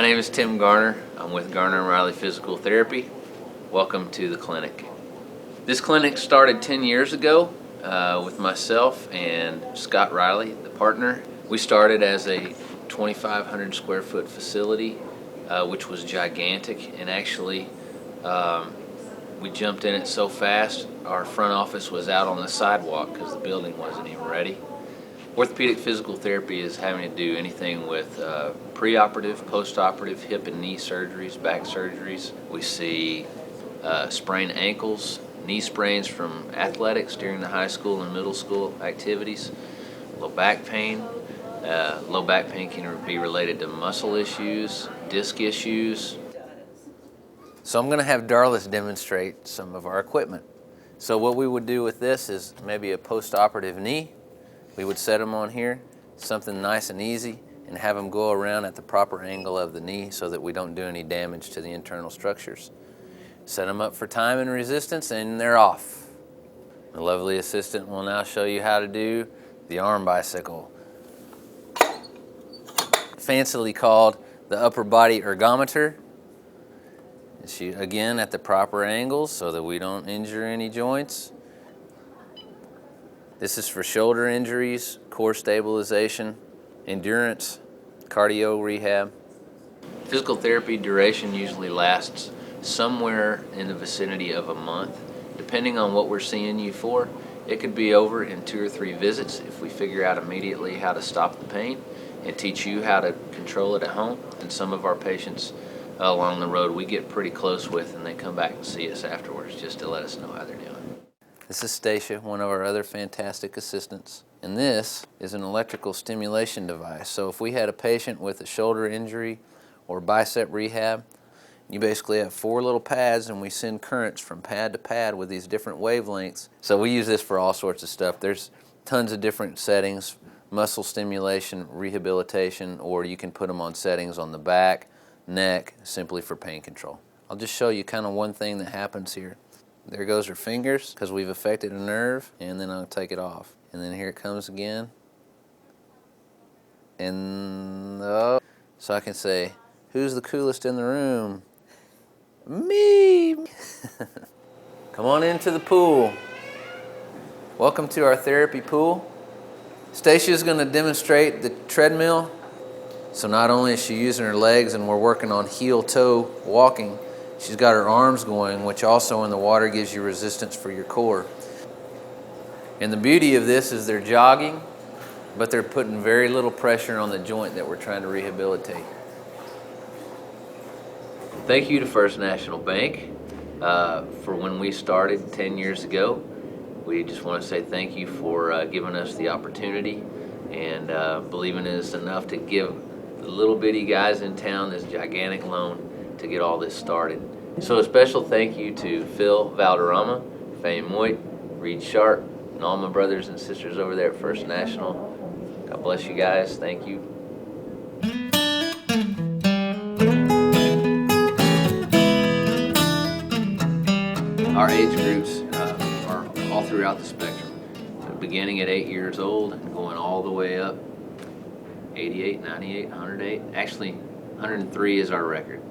name is Tim Garner. I'm with Garner Riley Physical Therapy. Welcome to the clinic. This clinic started 10 years ago with myself and Scott Riley, the partner. We started as a 2,500 square foot facility, which was gigantic, and actually we jumped in it so fast our front office was out on the sidewalk because the building wasn't even ready. Orthopedic physical therapy is having to do anything with preoperative, postoperative hip and knee surgeries, back surgeries. We see sprained ankles, knee sprains from athletics during the high school and middle school activities, low back pain. Low back pain can be related to muscle issues, disc issues. So I'm going to have Darlis demonstrate some of our equipment. So what we would do with this is maybe a postoperative knee. We would set them on here, something nice and easy, and have them go around at the proper angle of the knee so that we don't do any damage to the internal structures. Set them up for time and resistance, and they're off. The lovely assistant will now show you how to do the arm bicycle, fancily called the upper body ergometer. She, again, at the proper angles so that we don't injure any joints. This is for shoulder injuries, core stabilization, endurance, cardio rehab. Physical therapy duration usually lasts somewhere in the vicinity of a month. Depending on what we're seeing you for, it could be over in 2 or 3 visits if we figure out immediately how to stop the pain and teach you how to control it at home. And some of our patients along the road we get pretty close with, and they come back and see us afterwards just to let us know how they're doing. This is Stacia, one of our other fantastic assistants. And this is an electrical stimulation device. So if we had a patient with a shoulder injury or bicep rehab, you basically have 4 little pads, and we send currents from pad to pad with these different wavelengths. So we use this for all sorts of stuff. There's tons of different settings, muscle stimulation, rehabilitation, or you can put them on settings on the back, neck, simply for pain control. I'll just show you kind of one thing that happens here. There goes her fingers because we've affected a nerve, and then I'll take it off. And then here it comes again. And so I can say, who's the coolest in the room? Me! Come on into the pool. Welcome to our therapy pool. Stacia's going to demonstrate the treadmill. So not only is she using her legs and we're working on heel-toe walking, she's got her arms going, which also in the water gives you resistance for your core. And the beauty of this is they're jogging, but they're putting very little pressure on the joint that we're trying to rehabilitate. Thank you to First National Bank for when we started 10 years ago. We just want to say thank you for giving us the opportunity and believing in us enough to give the little bitty guys in town this gigantic loan to get all this started. So a special thank you to Phil Valderrama, Fane Moit, Reed Sharp, and all my brothers and sisters over there at First National. God bless you guys. Thank you. Our age groups are all throughout the spectrum, beginning at 8 years old and going all the way up 88, 98, 108. Actually, 103 is our record.